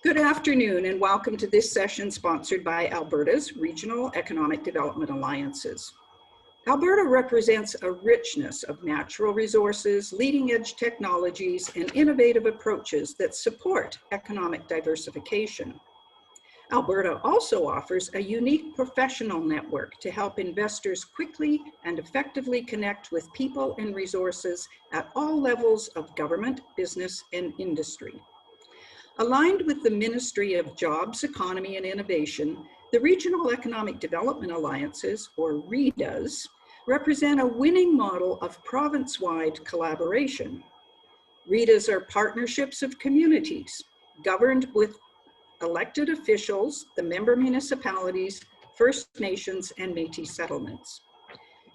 Good afternoon and welcome to this session sponsored by Alberta's Regional Economic Development Alliances. Alberta represents a richness of natural resources, leading-edge technologies, and innovative approaches that support economic diversification. Alberta also offers a unique professional network to help investors quickly and effectively connect with people and resources at all levels of government, business, and industry. Aligned with the Ministry of Jobs, Economy and Innovation, the Regional Economic Development Alliances, or REDAs, represent a winning model of province-wide collaboration. REDAs are partnerships of communities governed with elected officials, the member municipalities, First Nations, and Métis settlements.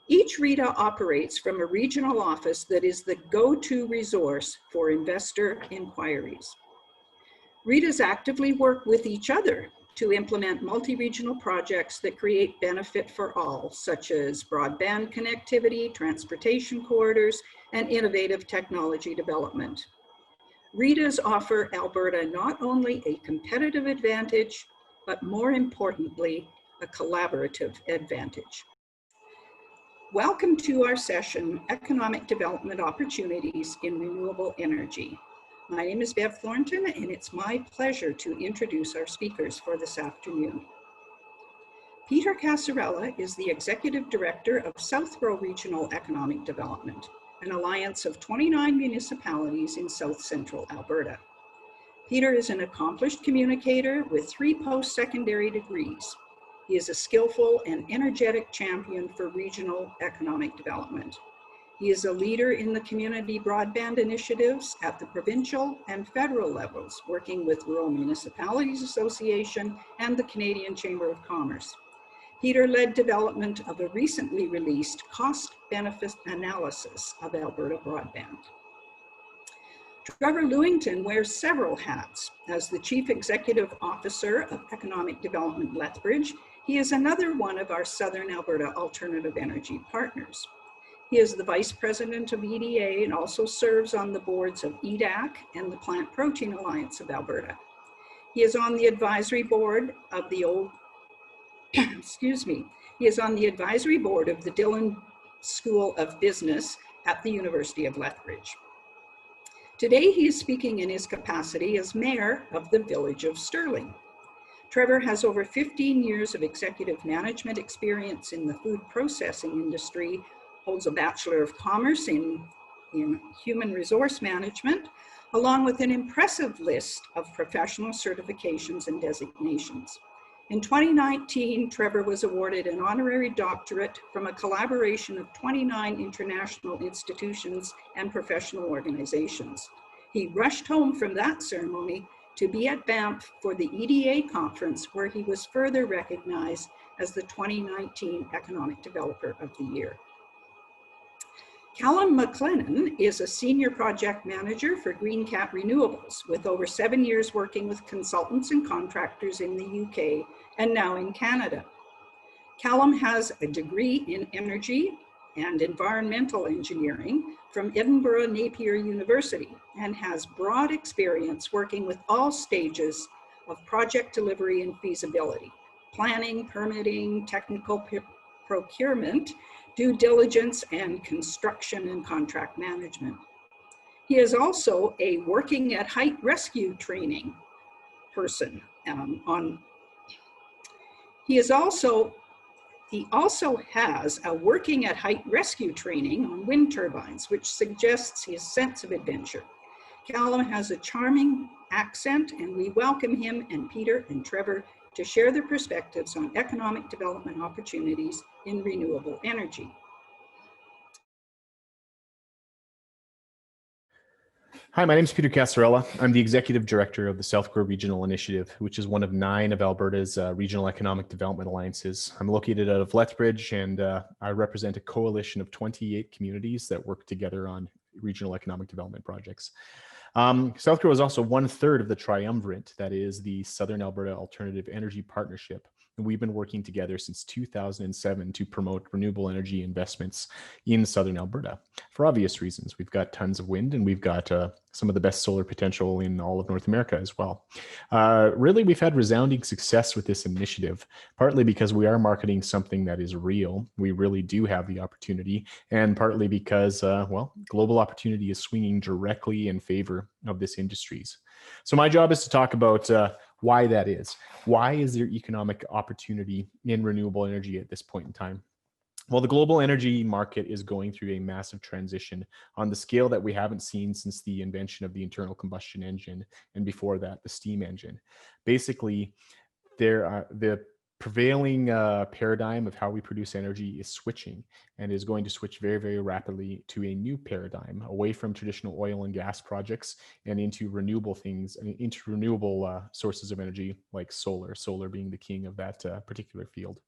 Each REDA operates from a regional office that is the go-to resource for investor inquiries. REDAs actively work with each other to implement multi-regional projects that create benefit for all, such as broadband connectivity, transportation corridors, and innovative technology development. REDAs offer Alberta not only a competitive advantage, but more importantly, a collaborative advantage. Welcome to our session, Economic Development Opportunities in Renewable Energy. My name is Bev Thornton, and it's my pleasure to introduce our speakers for this afternoon. Peter Casarella is the Executive Director of Southgrow Regional Economic Development, an alliance of 29 municipalities in South Central Alberta. Peter is an accomplished communicator with 3 post-secondary degrees. He is a skillful and energetic champion for regional economic development. He is a leader in the community broadband initiatives at the provincial and federal levels, working with Rural Municipalities Association and the Canadian Chamber of Commerce. Peter led development of a recently released cost-benefit analysis of Alberta broadband. Trevor Lewington wears several hats. As the Chief Executive Officer of Economic Development Lethbridge, he is another one of our Southern Alberta Alternative Energy partners. He is the Vice President of EDA and also serves on the boards of EDAC and the Plant Protein Alliance of Alberta. He is on the advisory board of the He is on the advisory board of the Dillon School of Business at the University of Lethbridge. Today, he is speaking in his capacity as mayor of the village of Sterling. Trevor has over 15 years of executive management experience in the food processing industry, holds a Bachelor of Commerce in Human Resource Management, along with an impressive list of professional certifications and designations. In 2019, Trevor was awarded an honorary doctorate from a collaboration of 29 international institutions and professional organizations. He rushed home from that ceremony to be at Banff for the EDA conference, where he was further recognized as the 2019 Economic Developer of the Year. Callum McKinnon is a senior project manager for Green Cat Renewables, with over 7 years working with consultants and contractors in the UK and now in Canada. Callum has a degree in energy and environmental engineering from Edinburgh Napier University and has broad experience working with all stages of project delivery and feasibility, planning, permitting, technical procurement, due diligence, and construction and contract management. He is also a working at height rescue training person. He also has a working at height rescue training on wind turbines, which suggests his sense of adventure. Callum has a charming accent, and we welcome him and Peter and Trevor to share their perspectives on economic development opportunities in renewable energy. Hi, my name is Peter Casarella. I'm the Executive Director of the Southgrow Regional Initiative, which is one of 9 of Alberta's regional economic development alliances. I'm located out of Lethbridge, and I represent a coalition of 28 communities that work together on regional economic development projects. Southgrow is also 1/3 of the triumvirate that is the Southern Alberta Alternative Energy Partnership, And we've been working together since 2007 to promote renewable energy investments in southern Alberta for obvious reasons. We've got tons of wind, and we've got some of the best solar potential in all of North America as well. Really, we've had resounding success with this initiative, partly because we are marketing something that is real. We really do have the opportunity, and partly because, global opportunity is swinging directly in favor of this industries. So my job is to talk about why that is. Why is there economic opportunity in renewable energy at this point in time? Well, the global energy market is going through a massive transition on the scale that we haven't seen since the invention of the internal combustion engine, and before that, the steam engine. Basically, the prevailing paradigm of how we produce energy is switching, and is going to switch very, very rapidly to a new paradigm, away from traditional oil and gas projects and into renewable things, into renewable sources of energy like solar being the king of that particular field.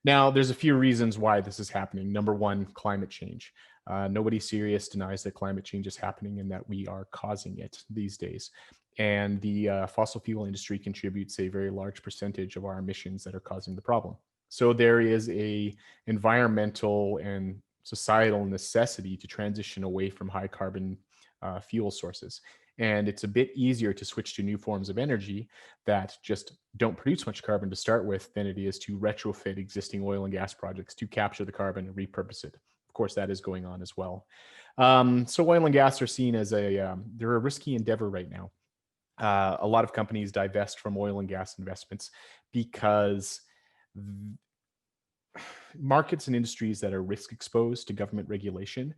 Now, there's a few reasons why this is happening. Number one, climate change. Nobody serious denies that climate change is happening and that we are causing it these days. And the fossil fuel industry contributes a very large percentage of our emissions that are causing the problem. So there is a environmental and societal necessity to transition away from high carbon fuel sources. And it's a bit easier to switch to new forms of energy that just don't produce much carbon to start with than it is to retrofit existing oil and gas projects to capture the carbon and repurpose it. Of course, that is going on as well. So oil and gas are seen as they're a risky endeavor right now. A lot of companies divest from oil and gas investments because markets and industries that are risk exposed to government regulation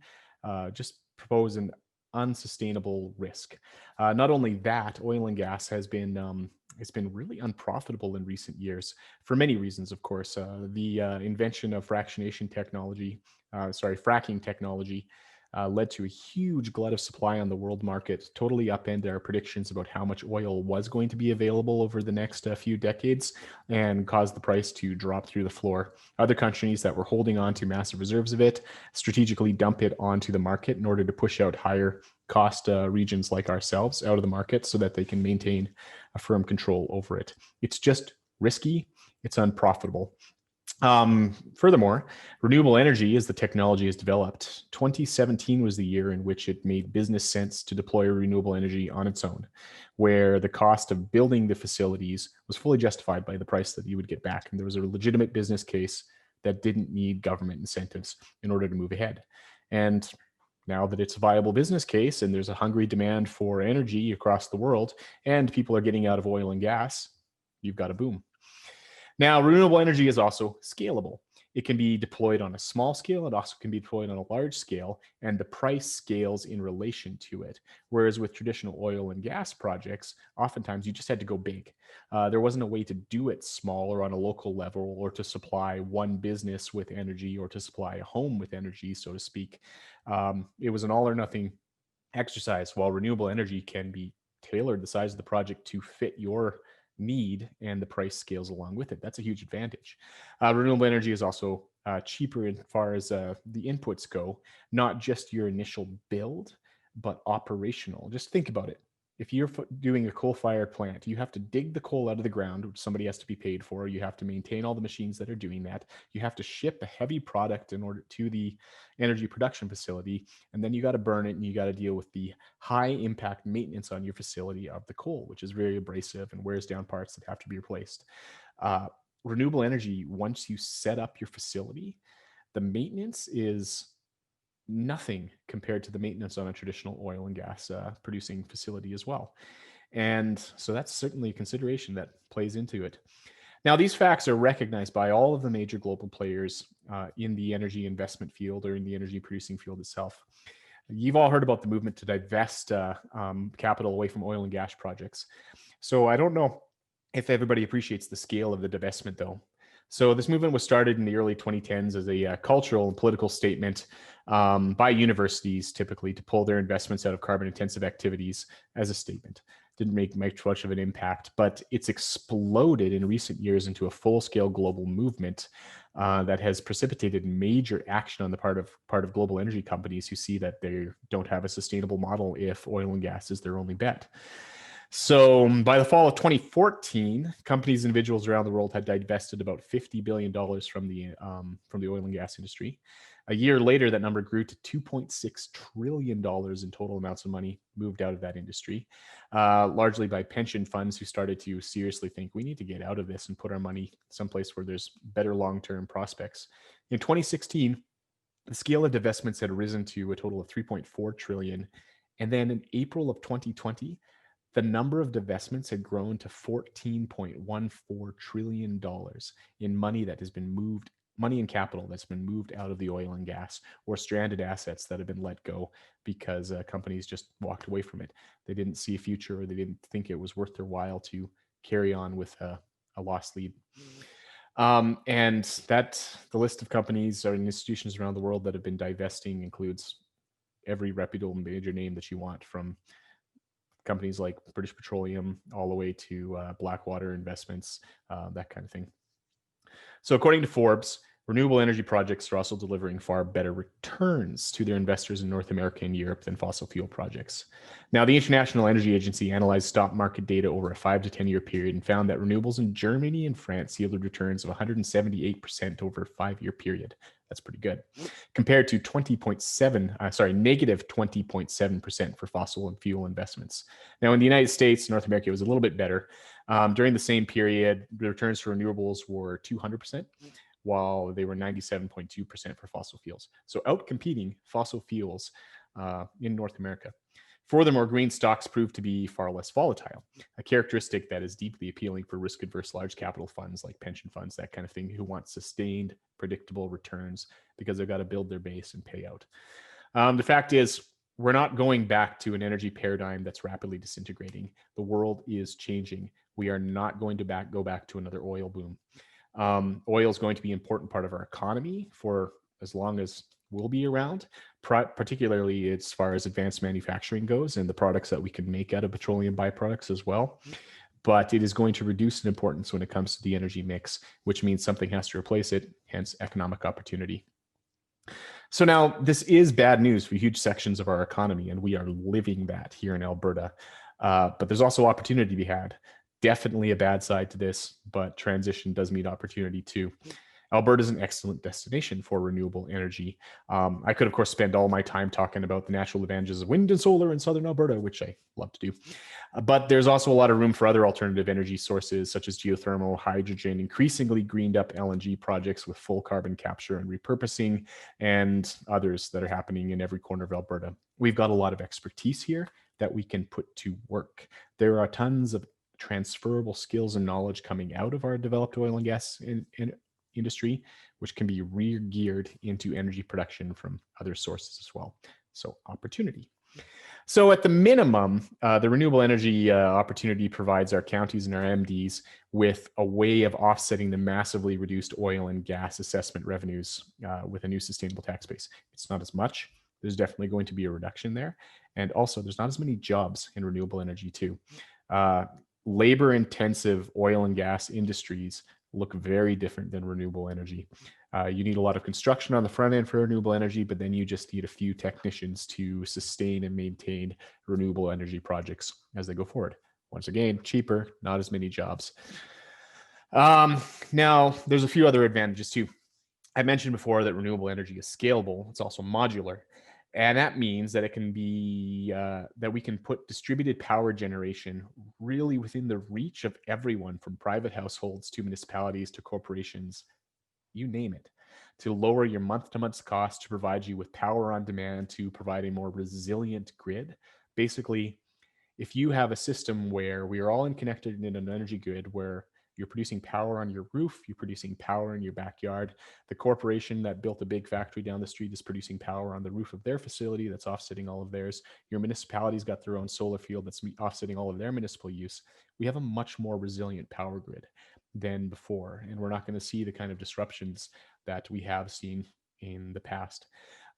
just propose an unsustainable risk. Not only that, oil and gas has been it's been really unprofitable in recent years for many reasons. Of course, the invention of fracking technology led to a huge glut of supply on the world market, totally upended our predictions about how much oil was going to be available over the next few decades, and caused the price to drop through the floor. Other countries that were holding on to massive reserves of it strategically dump it onto the market in order to push out higher cost regions like ourselves out of the market so that they can maintain a firm control over it. It's just risky. It's unprofitable. Furthermore, renewable energy, as the technology is developed, 2017 was the year in which it made business sense to deploy renewable energy on its own, where the cost of building the facilities was fully justified by the price that you would get back. And there was a legitimate business case that didn't need government incentives in order to move ahead. And now that it's a viable business case and there's a hungry demand for energy across the world and people are getting out of oil and gas, you've got a boom. Now, renewable energy is also scalable. It can be deployed on a small scale. It also can be deployed on a large scale, and the price scales in relation to it. Whereas with traditional oil and gas projects, oftentimes you just had to go big. There wasn't a way to do it small or on a local level, or to supply one business with energy, or to supply a home with energy, so to speak. It was an all or nothing exercise, while renewable energy can be tailored the size of the project to fit your need, and the price scales along with it. That's a huge advantage. Renewable energy is also cheaper as far as the inputs go, not just your initial build, but operational. Just think about it. If you're doing a coal-fired plant, you have to dig the coal out of the ground, which somebody has to be paid for. You have to maintain all the machines that are doing that. You have to ship a heavy product in order to the energy production facility, and then you got to burn it, and you got to deal with the high impact maintenance on your facility of the coal, which is very abrasive and wears down parts that have to be replaced. Renewable energy, once you set up your facility, the maintenance is nothing compared to the maintenance on a traditional oil and gas producing facility as well. And so that's certainly a consideration that plays into it. Now, these facts are recognized by all of the major global players in the energy investment field or in the energy producing field itself. You've all heard about the movement to divest capital away from oil and gas projects. So I don't know if everybody appreciates the scale of the divestment, though. So this movement was started in the early 2010s as a cultural and political statement by universities, typically, to pull their investments out of carbon-intensive activities as a statement. Didn't make much of an impact, but it's exploded in recent years into a full-scale global movement that has precipitated major action on the part of global energy companies who see that they don't have a sustainable model if oil and gas is their only bet. So by the fall of 2014, companies and individuals around the world had divested about $50 billion from the oil and gas industry. A year later, that number grew to $2.6 trillion in total amounts of money moved out of that industry, largely by pension funds who started to seriously think we need to get out of this and put our money someplace where there's better long-term prospects. In 2016, the scale of divestments had risen to a total of 3.4 trillion. And then in April of 2020, the number of divestments had grown to $14.14 trillion in money that has been moved, money and capital that's been moved out of the oil and gas, or stranded assets that have been let go because companies just walked away from it. They didn't see a future, or they didn't think it was worth their while to carry on with a lost lead. And that the list of companies or institutions around the world that have been divesting includes every reputable major name that you want, from companies like British Petroleum all the way to Blackwater Investments, that kind of thing. So according to Forbes, renewable energy projects are also delivering far better returns to their investors in North America and Europe than fossil fuel projects. Now, the International Energy Agency analyzed stock market data over a 5 to 10 year period and found that renewables in Germany and France yielded returns of 178% over a 5-year period. That's pretty good, compared to negative 20.7% for fossil and fuel investments. Now, in the United States, North America, it was a little bit better. During the same period, the returns for renewables were 200%, while they were 97.2% for fossil fuels. So outcompeting fossil fuels in North America. Furthermore, green stocks proved to be far less volatile, a characteristic that is deeply appealing for risk-averse large capital funds like pension funds, that kind of thing, who want sustained, predictable returns because they've got to build their base and pay out. The fact is, we're not going back to an energy paradigm that's rapidly disintegrating. The world is changing. We are not going to go back to another oil boom. Oil is going to be an important part of our economy for as long as we'll be around, particularly as far as advanced manufacturing goes and the products that we can make out of petroleum byproducts as well. But it is going to reduce in importance when it comes to the energy mix, which means something has to replace it, hence economic opportunity. So now this is bad news for huge sections of our economy, and we are living that here in Alberta. But there's also opportunity to be had. Definitely a bad side to this, but transition does mean opportunity too. Alberta is an excellent destination for renewable energy. I could, of course, spend all my time talking about the natural advantages of wind and solar in southern Alberta, which I love to do. But there's also a lot of room for other alternative energy sources, such as geothermal, hydrogen, increasingly greened up LNG projects with full carbon capture and repurposing, and others that are happening in every corner of Alberta. We've got a lot of expertise here that we can put to work. There are tons of transferable skills and knowledge coming out of our developed oil and gas industry, which can be re-geared into energy production from other sources as well. So opportunity. So at the minimum, the renewable energy opportunity provides our counties and our MDs with a way of offsetting the massively reduced oil and gas assessment revenues with a new sustainable tax base. It's not as much. There's definitely going to be a reduction there. And also, there's not as many jobs in renewable energy too. Labor-intensive oil and gas industries look very different than renewable energy. You need a lot of construction on the front end for renewable energy, but then you just need a few technicians to sustain and maintain renewable energy projects as they go forward. Once again, cheaper, not as many jobs. Now, there's a few other advantages too. I mentioned before that renewable energy is scalable. It's also modular. And that means that it can be, that we can put distributed power generation really within the reach of everyone, from private households to municipalities to corporations, you name it, to lower your month-to-month cost, to provide you with power on demand, to provide a more resilient grid. Basically, if you have a system where we are all connected in an energy grid where you're producing power on your roof, you're producing power in your backyard. The corporation that built a big factory down the street is producing power on the roof of their facility that's offsetting all of theirs. Your municipality's got their own solar field that's offsetting all of their municipal use. We have a much more resilient power grid than before, and we're not going to see the kind of disruptions that we have seen in the past.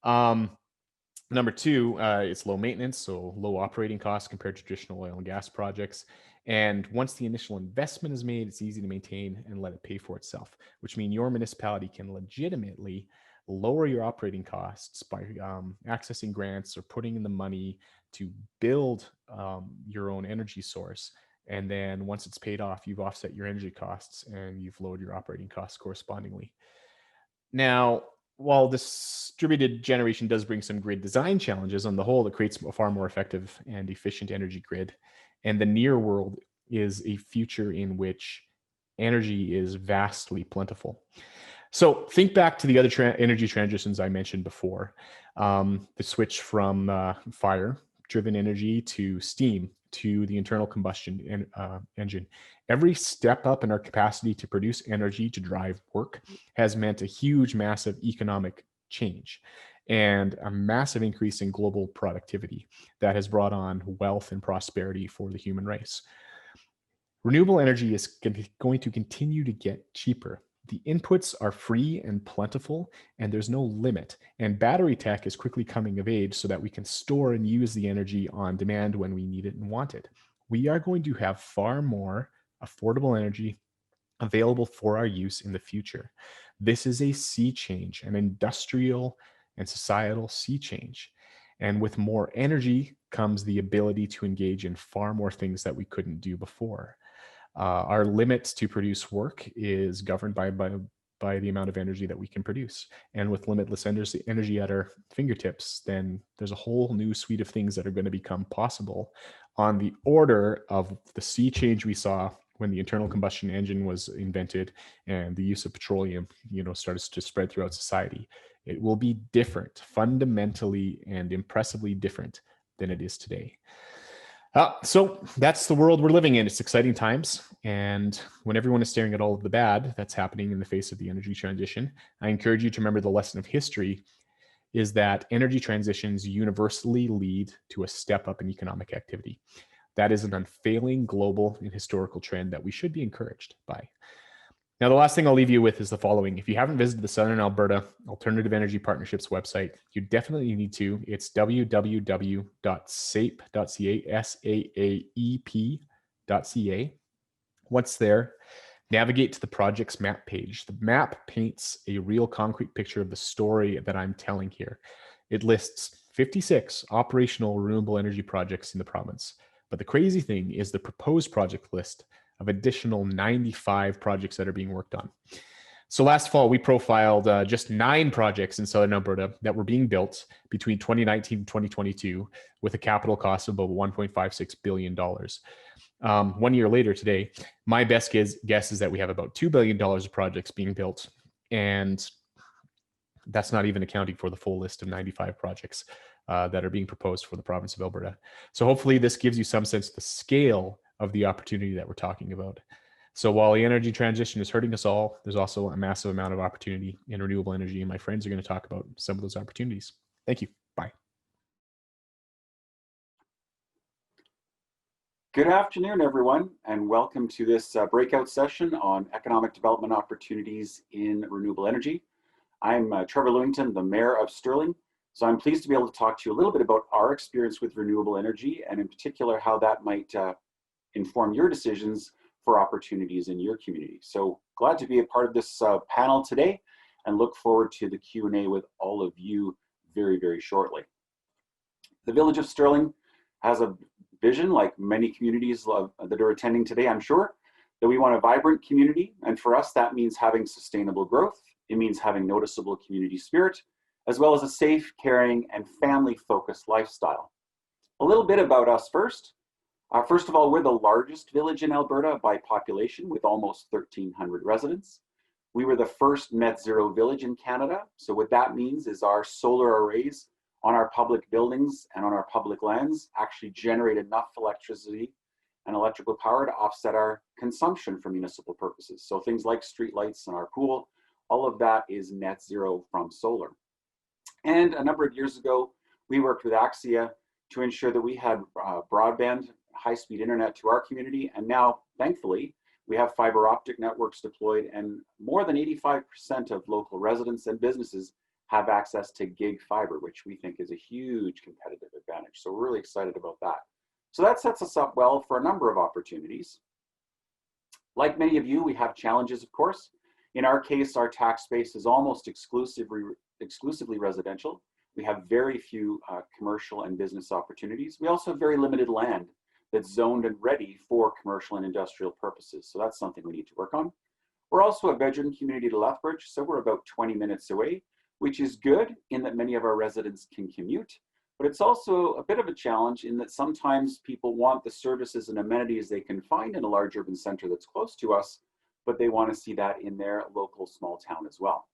Number two, it's low maintenance, so low operating costs compared to traditional oil and gas projects. And once the initial investment is made, it's easy to maintain and let it pay for itself, which means your municipality can legitimately lower your operating costs by accessing grants or putting in the money to build your own energy source. And then once it's paid off, you've offset your energy costs and you've lowered your operating costs correspondingly. Now, while distributed generation does bring some grid design challenges, on the whole, it creates a far more effective and efficient energy grid. And the near world is a future in which energy is vastly plentiful. So think back to the other energy transitions I mentioned before. The switch from fire-driven energy to steam to the internal combustion engine. Every step up in our capacity to produce energy to drive work has meant a huge, massive economic change and a massive increase in global productivity that has brought on wealth and prosperity for the human race. Renewable energy is going to continue to get cheaper. The inputs are free and plentiful, and there's no limit. And battery tech is quickly coming of age so that we can store and use the energy on demand when we need it and want it. We are going to have far more affordable energy available for our use in the future. This is a sea change, an industrial and societal sea change. And with more energy comes the ability to engage in far more things that we couldn't do before. Our limit to produce work is governed by the amount of energy that we can produce. And with limitless energy at our fingertips, then there's a whole new suite of things that are going to become possible on the order of the sea change we saw when the internal combustion engine was invented and the use of petroleum, started to spread throughout society. It will be different, fundamentally and impressively different than it is today. So that's the world we're living in. It's exciting times. And when everyone is staring at all of the bad that's happening in the face of the energy transition, I encourage you to remember the lesson of history is that energy transitions universally lead to a step up in economic activity. That is an unfailing global and historical trend that we should be encouraged by. Now, the last thing I'll leave you with is the following. If you haven't visited the Southern Alberta Alternative Energy Partnerships website, you definitely need to. It's www.saep.ca, SAAEP.ca. Once there, navigate to the project's map page. The map paints a real concrete picture of the story that I'm telling here. It lists 56 operational renewable energy projects in the province. But the crazy thing is the proposed project list of additional 95 projects that are being worked on. So last fall, we profiled just 9 projects in Southern Alberta that were being built between 2019 and 2022 with a capital cost of about $1.56 billion. 1 year later today, my best guess is that we have about $2 billion of projects being built. And that's not even accounting for the full list of 95 projects that are being proposed for the province of Alberta. So hopefully this gives you some sense of the scale of the opportunity that we're talking about. So while the energy transition is hurting us all, there's also a massive amount of opportunity in renewable energy, and my friends are going to talk about some of those opportunities. Thank you. Bye. Good afternoon, everyone, and welcome to this breakout session on economic development opportunities in renewable energy. I'm Trevor Lewington, the Mayor of Stirling. So I'm pleased to be able to talk to you a little bit about our experience with renewable energy, and in particular, how that might inform your decisions for opportunities in your community. So glad to be a part of this panel today and look forward to the Q&A with all of you very, very shortly. The Village of Stirling has a vision, like many communities that are attending today, I'm sure, that we want a vibrant community. And for us, that means having sustainable growth. It means having noticeable community spirit, as well as a safe, caring, and family-focused lifestyle. A little bit about us first. First of all, we're the largest village in Alberta by population with almost 1,300 residents. We were the first net zero village in Canada. So what that means is our solar arrays on our public buildings and on our public lands actually generate enough electricity and electrical power to offset our consumption for municipal purposes. So things like street lights and our pool, all of that is net zero from solar. And a number of years ago, we worked with Axia to ensure that we had broadband, high-speed internet to our community. And now, thankfully, we have fiber optic networks deployed, and more than 85% of local residents and businesses have access to gig fiber, which we think is a huge competitive advantage. So we're really excited about that. So that sets us up well for a number of opportunities. Like many of you, we have challenges, of course. In our case, our tax base is almost exclusively residential. We have very few commercial and business opportunities. We also have very limited land that's zoned and ready for commercial and industrial purposes. So that's something we need to work on. We're also a bedroom community to Lethbridge, so we're about 20 minutes away, which is good in that many of our residents can commute, but it's also a bit of a challenge in that sometimes people want the services and amenities they can find in a large urban center that's close to us, but they want to see that in their local small town as well.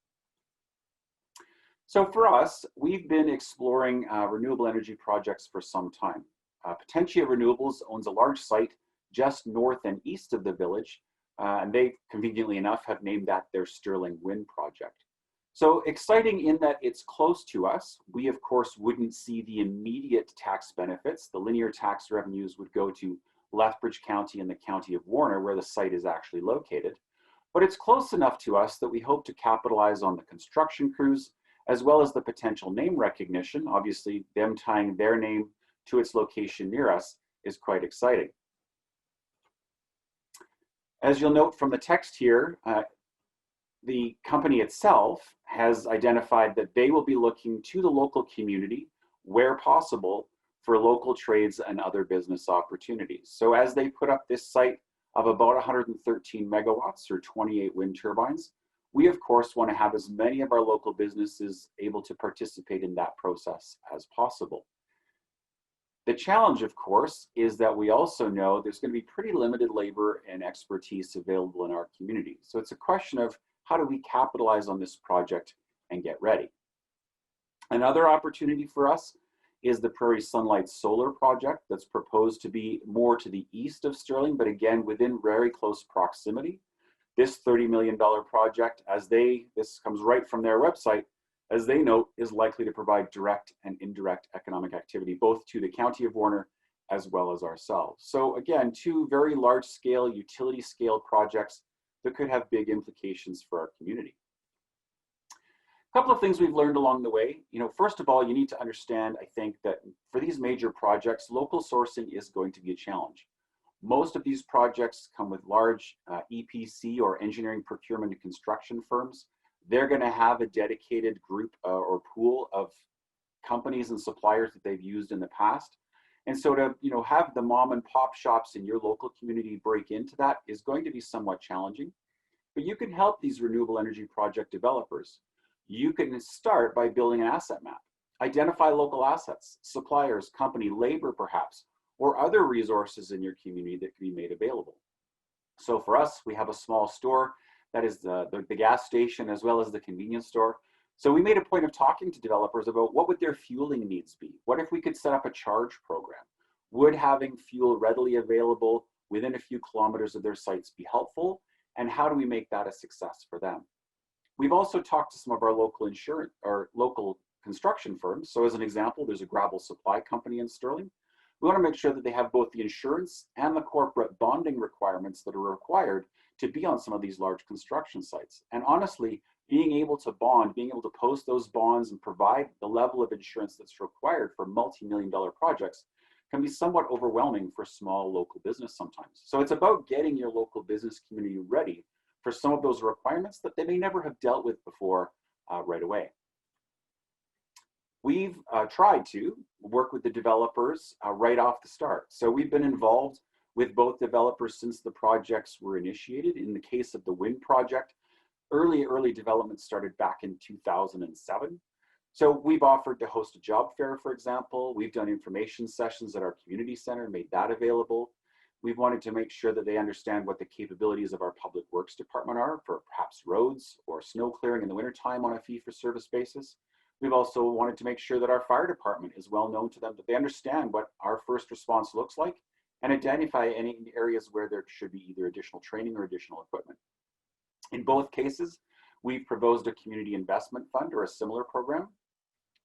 So for us, we've been exploring renewable energy projects for some time. Potentia Renewables owns a large site just north and east of the village, and they, conveniently enough, have named that their Stirling Wind Project. So exciting in that it's close to us. We, of course, wouldn't see the immediate tax benefits. The linear tax revenues would go to Lethbridge County and the County of Warner, where the site is actually located. But it's close enough to us that we hope to capitalize on the construction crews, as well as the potential name recognition. Obviously, them tying their name to its location near us is quite exciting. As you'll note from the text here, the company itself has identified that they will be looking to the local community where possible for local trades and other business opportunities. So as they put up this site of about 113 megawatts or 28 wind turbines, we of course want to have as many of our local businesses able to participate in that process as possible. The challenge, of course, is that we also know there's going to be pretty limited labor and expertise available in our community. So it's a question of how do we capitalize on this project and get ready? Another opportunity for us is the Prairie Sunlight Solar Project that's proposed to be more to the east of Stirling, but again, within very close proximity. This $30 million project, this comes right from their website, as they note, is likely to provide direct and indirect economic activity, both to the County of Warner as well as ourselves. So again, two very large scale, utility scale projects that could have big implications for our community. A couple of things we've learned along the way. First of all, you need to understand, I think, that for these major projects, local sourcing is going to be a challenge. Most of these projects come with large EPC or engineering, procurement, and construction firms. They're going to have a dedicated group or pool of companies and suppliers that they've used in the past. And so to have the mom and pop shops in your local community break into that is going to be somewhat challenging. But you can help these renewable energy project developers. You can start by building an asset map. Identify local assets, suppliers, company, labor perhaps, or other resources in your community that can be made available. So for us, we have a small store that is the gas station as well as the convenience store. So we made a point of talking to developers about what would their fueling needs be? What if we could set up a charge program? Would having fuel readily available within a few kilometers of their sites be helpful? And how do we make that a success for them? We've also talked to some of our local construction firms. So as an example, there's a gravel supply company in Stirling. We want to make sure that they have both the insurance and the corporate bonding requirements that are required to be on some of these large construction sites. And honestly, being able to bond, being able to post those bonds and provide the level of insurance that's required for multi-million-dollar projects can be somewhat overwhelming for small local business sometimes. So it's about getting your local business community ready for some of those requirements that they may never have dealt with before right away. We've tried to work with the developers right off the start. So we've been involved with both developers since the projects were initiated. In the case of the wind project, early development started back in 2007. So we've offered to host a job fair, for example. We've done information sessions at our community center, made that available. We've wanted to make sure that they understand what the capabilities of our public works department are for perhaps roads or snow clearing in the wintertime on a fee-for-service basis. We've also wanted to make sure that our fire department is well known to them, that they understand what our first response looks like and identify any areas where there should be either additional training or additional equipment. In both cases, we've proposed a community investment fund or a similar program.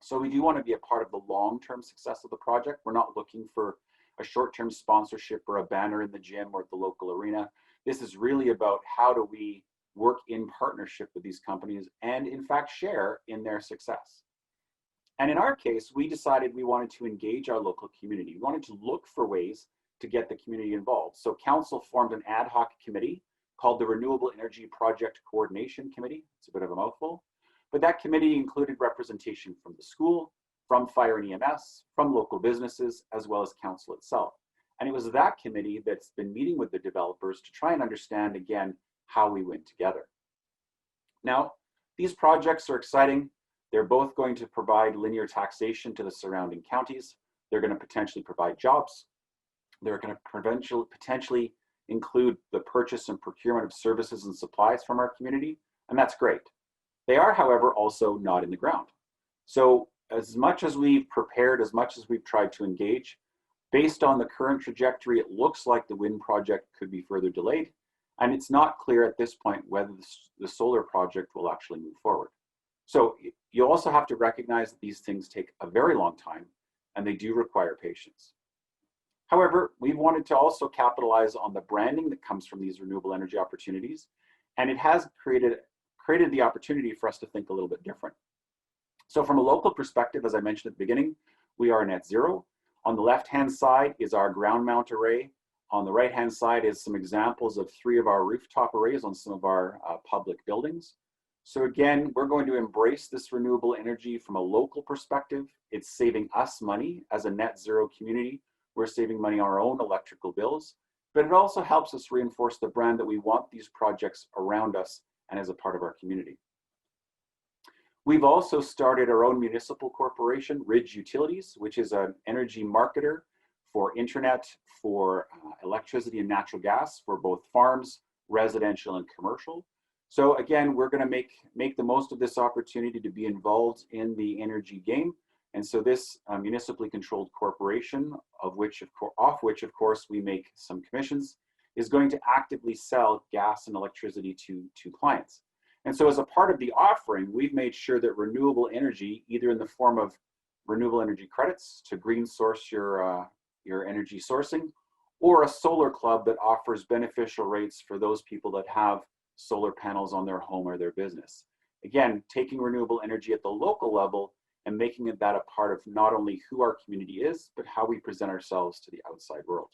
So we do want to be a part of the long-term success of the project. We're not looking for a short-term sponsorship or a banner in the gym or at the local arena. This is really about how do we work in partnership with these companies and in fact share in their success. And in our case, we decided we wanted to engage our local community. We wanted to look for ways to get the community involved. So council formed an ad hoc committee called the Renewable Energy Project Coordination Committee. It's a bit of a mouthful, but that committee included representation from the school, from fire and EMS, from local businesses, as well as council itself. And it was that committee that's been meeting with the developers to try and understand again how we went together. Now, these projects are exciting. They're both going to provide linear taxation to the surrounding counties. They're going to potentially provide jobs. They're going to potentially include the purchase and procurement of services and supplies from our community, and that's great. They are, however, also not in the ground. So as much as we've prepared, as much as we've tried to engage, based on the current trajectory, it looks like the wind project could be further delayed, and it's not clear at this point whether the solar project will actually move forward. So you also have to recognize that these things take a very long time, and they do require patience. However, we've wanted to also capitalize on the branding that comes from these renewable energy opportunities, and it has created the opportunity for us to think a little bit different. So from a local perspective, as I mentioned at the beginning, we are net zero. On the left-hand side is our ground mount array. On the right-hand side is some examples of 3 of our rooftop arrays on some of our public buildings. So again, we're going to embrace this renewable energy from a local perspective. It's saving us money as a net zero community. We're saving money on our own electrical bills, but it also helps us reinforce the brand that we want these projects around us and as a part of our community. We've also started our own municipal corporation, Ridge Utilities, which is an energy marketer for internet, for electricity and natural gas for both farms, residential and commercial. So again, we're going to make the most of this opportunity to be involved in the energy game. And so this municipally controlled corporation, off which of course we make some commissions, is going to actively sell gas and electricity to clients. And so as a part of the offering, we've made sure that renewable energy, either in the form of renewable energy credits to green source your energy sourcing, or a solar club that offers beneficial rates for those people that have solar panels on their home or their business. Again, taking renewable energy at the local level and making that a part of not only who our community is, but how we present ourselves to the outside world.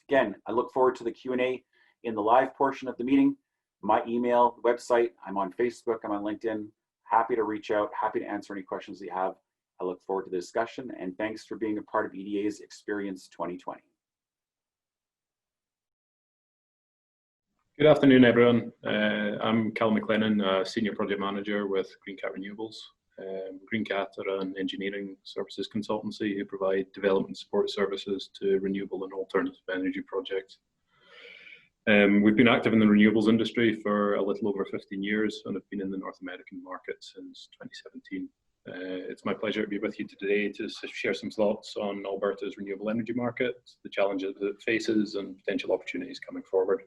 Again, I look forward to the Q&A in the live portion of the meeting. My email, website, I'm on Facebook, I'm on LinkedIn. Happy to reach out, happy to answer any questions that you have. I look forward to the discussion, and thanks for being a part of EDA's Experience 2020. Good afternoon, everyone. I'm Cal McKinnon, Senior Project Manager with Greencat Renewables. Greencat are an engineering services consultancy who provide development support services to renewable and alternative energy projects. We've been active in the renewables industry for a little over 15 years and have been in the North American market since 2017. It's my pleasure to be with you today to share some thoughts on Alberta's renewable energy market, the challenges it faces, and potential opportunities coming forward.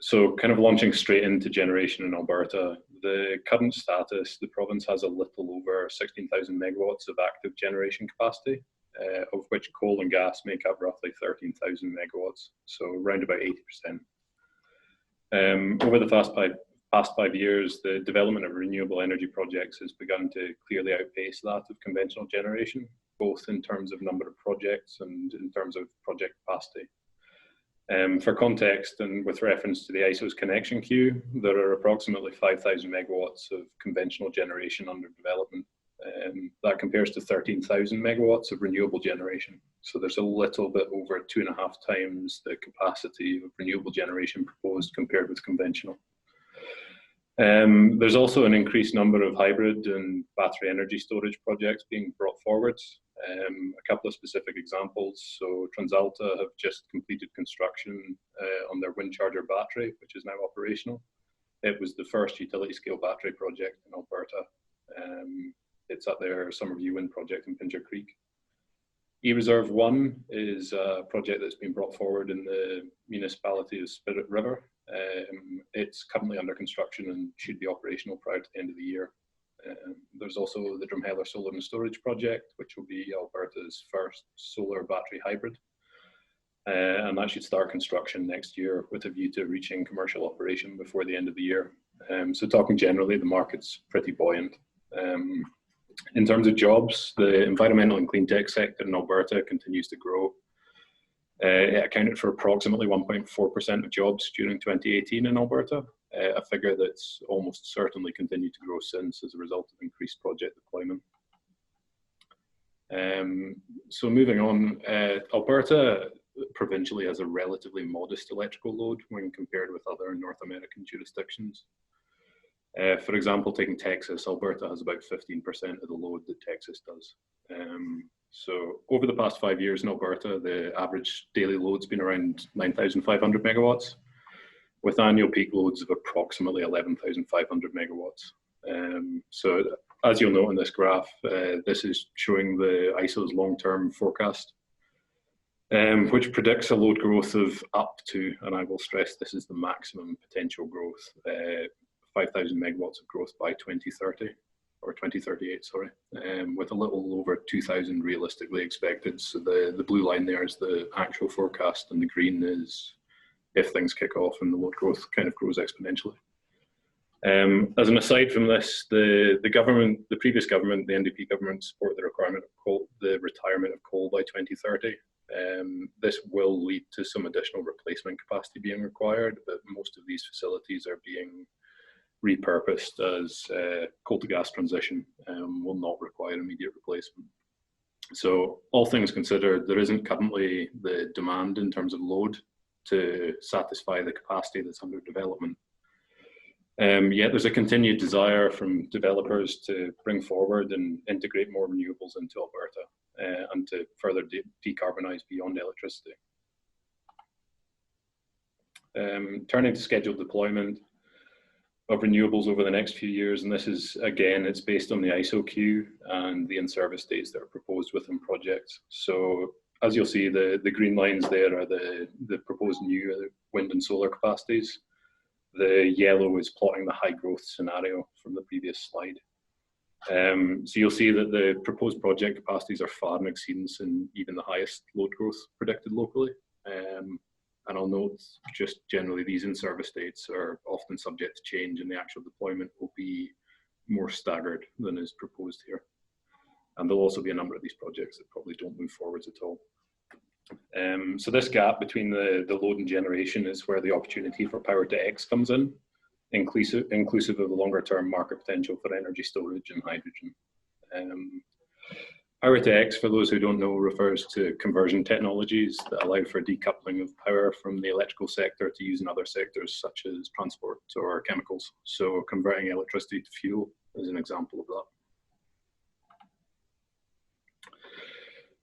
So kind of launching straight into generation in Alberta, the current status, the province has a little over 16,000 megawatts of active generation capacity, of which coal and gas make up roughly 13,000 megawatts, so around about 80%. Over the past 5 years, the development of renewable energy projects has begun to clearly outpace that of conventional generation, both in terms of number of projects and in terms of project capacity. For context, and with reference to the ISO's connection queue, there are approximately 5,000 megawatts of conventional generation under development. That compares to 13,000 megawatts of renewable generation. So there's a little bit over 2.5 times the capacity of renewable generation proposed compared with conventional. There's also an increased number of hybrid and battery energy storage projects being brought forward. A couple of specific examples. So TransAlta have just completed construction on their wind charger battery, which is now operational. It was the first utility scale battery project in Alberta. It's at their Summerview wind project in Pincher Creek. eReserve 1 is a project that's been brought forward in the municipality of Spirit River. It's currently under construction and should be operational prior to the end of the year. There's also the Drumheller Solar and Storage Project, which will be Alberta's first solar battery hybrid. And that should start construction next year with a view to reaching commercial operation before the end of the year. So talking generally, the market's pretty buoyant. In terms of jobs, the environmental and clean tech sector in Alberta continues to grow. It accounted for approximately 1.4% of jobs during 2018 in Alberta, a figure that's almost certainly continued to grow since as a result of increased project deployment. So moving on, Alberta provincially has a relatively modest electrical load when compared with other North American jurisdictions. For example, taking Texas, Alberta has about 15% of the load that Texas does. So over the past 5 years in Alberta, the average daily load's been around 9,500 megawatts, with annual peak loads of approximately 11,500 megawatts. So as you'll note in this graph, this is showing the ISO's long-term forecast, which predicts a load growth of up to, and I will stress this is the maximum potential growth, 5,000 megawatts of growth by 2030, or 2038, sorry, with a little over 2,000 realistically expected. So the blue line there is the actual forecast, and the green is if things kick off and the load growth kind of grows exponentially. As an aside from this, the previous government, the NDP government, supported the requirement of coal, the retirement of coal by 2030. This will lead to some additional replacement capacity being required, but most of these facilities are being repurposed as coal to gas transition, will not require immediate replacement. So all things considered, there isn't currently the demand in terms of load to satisfy the capacity that's under development. Yet there's a continued desire from developers to bring forward and integrate more renewables into Alberta and to further decarbonize beyond electricity. Turning to scheduled deployment of renewables over the next few years, and this is, again, it's based on the ISO queue and the in-service dates that are proposed within projects. So as you'll see, the green lines there are the proposed new wind and solar capacities. The yellow is plotting the high growth scenario from the previous slide. So you'll see that the proposed project capacities are far in exceedance in even the highest load growth predicted locally. And I'll note just generally these in-service dates are often subject to change, and the actual deployment will be more staggered than is proposed here. And there'll also be a number of these projects that probably don't move forwards at all. So this gap between the load and generation is where the opportunity for power to X comes in, inclusive of the longer term market potential for energy storage and hydrogen. Power to X, for those who don't know, refers to conversion technologies that allow for decoupling of power from the electrical sector to use in other sectors such as transport or chemicals. So converting electricity to fuel is an example of that.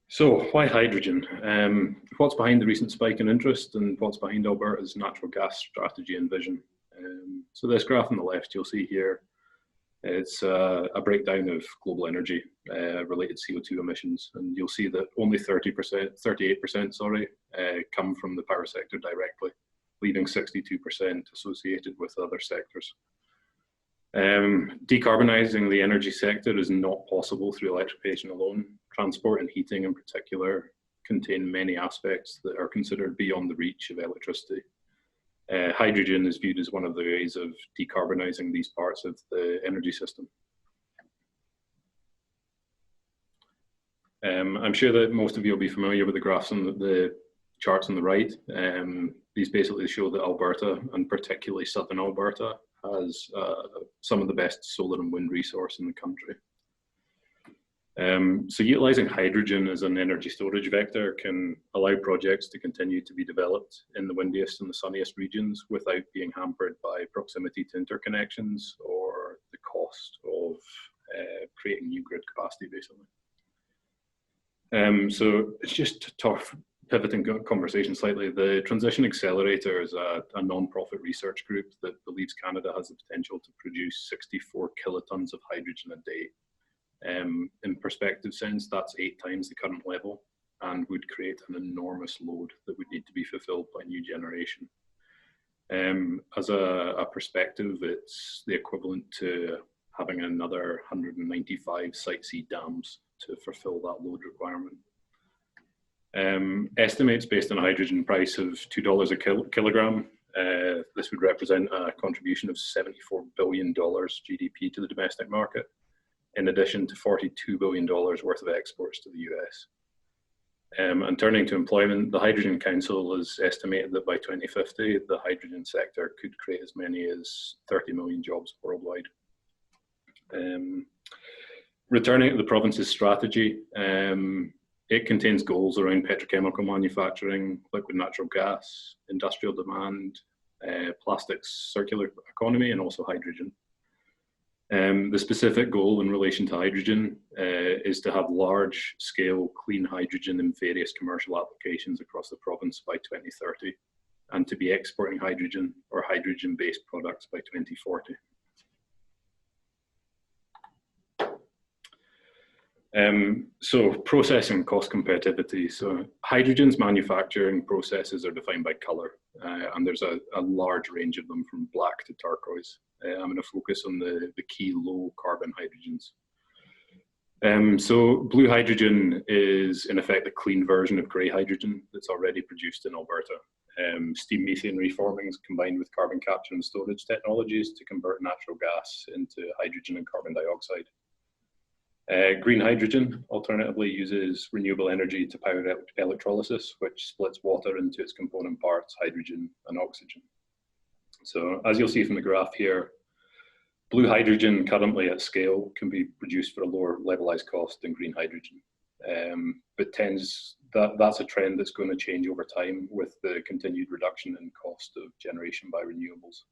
So why hydrogen? What's behind the recent spike in interest, and what's behind Alberta's natural gas strategy and vision? So this graph on the left you'll see here, it's a breakdown of global energy related CO2 emissions, and you'll see that only 38% come from the power sector directly, leaving 62% associated with other sectors. Decarbonising the energy sector is not possible through electrification alone. Transport and heating in particular contain many aspects that are considered beyond the reach of electricity. Hydrogen is viewed as one of the ways of decarbonising these parts of the energy system. I'm sure that most of you will be familiar with the graphs and the charts on the right. These basically show that Alberta, and particularly southern Alberta, has some of the best solar and wind resource in the country. So utilising hydrogen as an energy storage vector can allow projects to continue to be developed in the windiest and the sunniest regions without being hampered by proximity to interconnections or the cost of creating new grid capacity, basically. So it's just tough. Pivoting conversation slightly, the Transition Accelerator is a non-profit research group that believes Canada has the potential to produce 64 kilotons of hydrogen a day. In perspective sense, that's 8 times the current level and would create an enormous load that would need to be fulfilled by new generation. As a perspective, it's the equivalent to having another 195 Site C dams to fulfill that load requirement. Estimates based on a hydrogen price of $2 a kilogram, this would represent a contribution of $74 billion GDP to the domestic market, in addition to $42 billion worth of exports to the US. And turning to employment, the Hydrogen Council has estimated that by 2050, the hydrogen sector could create as many as 30 million jobs worldwide. Returning to the province's strategy, it contains goals around petrochemical manufacturing, liquid natural gas, industrial demand, plastics circular economy, and also hydrogen. The specific goal in relation to hydrogen is to have large-scale clean hydrogen in various commercial applications across the province by 2030, and to be exporting hydrogen or hydrogen-based products by 2040. So processing cost competitivity. So hydrogen's manufacturing processes are defined by color, and there's a large range of them from black to turquoise. I'm going to focus on the key low carbon hydrogens. So blue hydrogen is in effect a clean version of grey hydrogen that's already produced in Alberta. Steam methane reformings combined with carbon capture and storage technologies to convert natural gas into hydrogen and carbon dioxide. Green hydrogen alternatively uses renewable energy to power electrolysis, which splits water into its component parts, hydrogen and oxygen. So as you'll see from the graph here, blue hydrogen currently at scale can be produced for a lower levelized cost than green hydrogen. But that's a trend that's going to change over time with the continued reduction in cost of generation by renewables.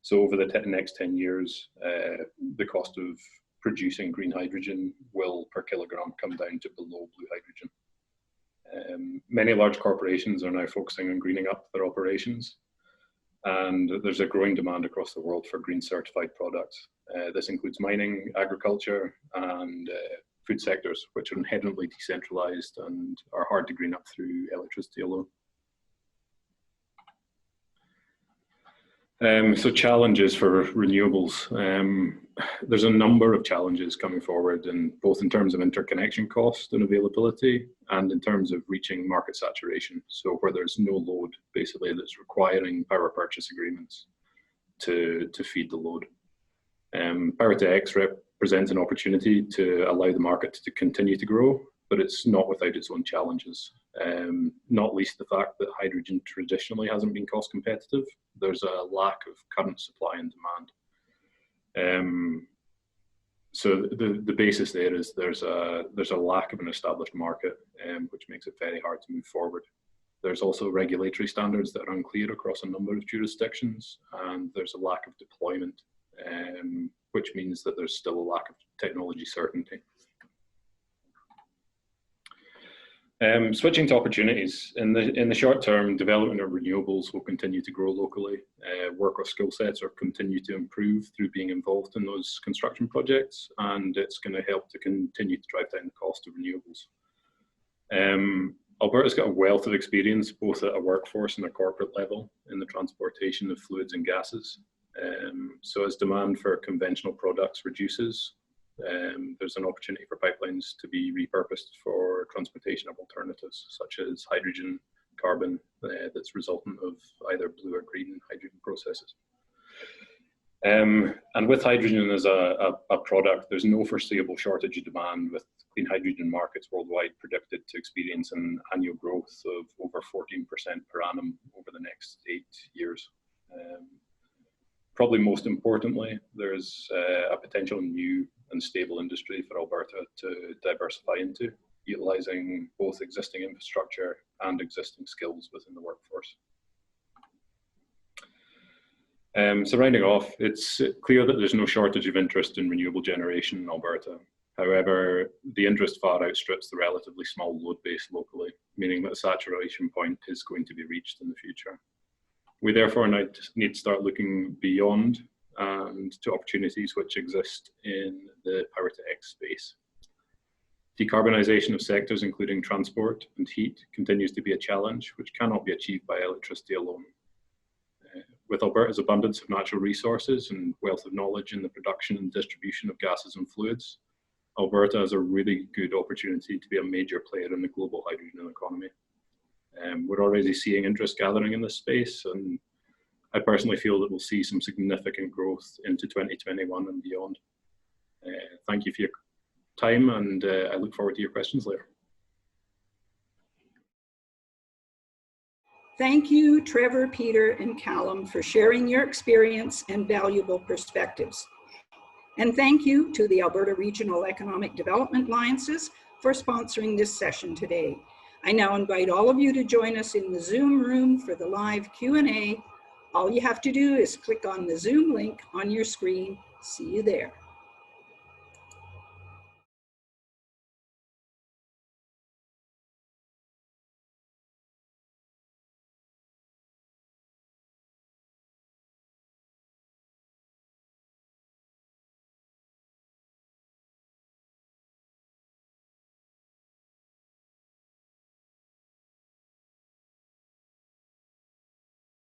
So over the next 10 years, the cost of producing green hydrogen will per kilogram come down to below blue hydrogen. Many large corporations are now focusing on greening up their operations, and there's a growing demand across the world for green certified products. This includes mining, agriculture, and food sectors, which are inherently decentralized and are hard to green up through electricity alone. So challenges for renewables. There's a number of challenges coming forward, and both in terms of interconnection cost and availability, and in terms of reaching market saturation. So where there's no load, basically, that's requiring power purchase agreements to feed the load. Power to X represents an opportunity to allow the market to continue to grow, but it's not without its own challenges. Not least the fact that hydrogen traditionally hasn't been cost competitive. There's a lack of current supply and demand. So the basis there is there's a lack of an established market, which makes it very hard to move forward. There's also regulatory standards that are unclear across a number of jurisdictions, and there's a lack of deployment, which means that there's still a lack of technology certainty. Switching to opportunities, in the short term, development of renewables will continue to grow locally. Worker skill sets will continue to improve through being involved in those construction projects, and it's going to help to continue to drive down the cost of renewables. Alberta's got a wealth of experience, both at a workforce and a corporate level, in the transportation of fluids and gases. So as demand for conventional products reduces, there's an opportunity for pipelines to be repurposed for transportation of alternatives, such as hydrogen, carbon, that's resultant of either blue or green hydrogen processes. And with hydrogen as a product, there's no foreseeable shortage of demand, with clean hydrogen markets worldwide predicted to experience an annual growth of over 14% per annum over the next 8 years. Probably most importantly, there's a potential new and stable industry for Alberta to diversify into, utilising both existing infrastructure and existing skills within the workforce. So rounding off, it's clear that there's no shortage of interest in renewable generation in Alberta. However, the interest far outstrips the relatively small load base locally, meaning that a saturation point is going to be reached in the future. We therefore need to start looking beyond and to opportunities which exist in the power to X space. Decarbonisation of sectors including transport and heat continues to be a challenge which cannot be achieved by electricity alone. With Alberta's abundance of natural resources and wealth of knowledge in the production and distribution of gases and fluids, Alberta has a really good opportunity to be a major player in the global hydrogen economy. We're already seeing interest gathering in this space, and I personally feel that we'll see some significant growth into 2021 and beyond. Thank you for your time, and I look forward to your questions later. Thank you, Trevor, Peter, and Callum, for sharing your experience and valuable perspectives. And thank you to the Alberta Regional Economic Development Alliances for sponsoring this session today. I now invite all of you to join us in the Zoom room for the live Q&A. All you have to do is click on the Zoom link on your screen. See you there.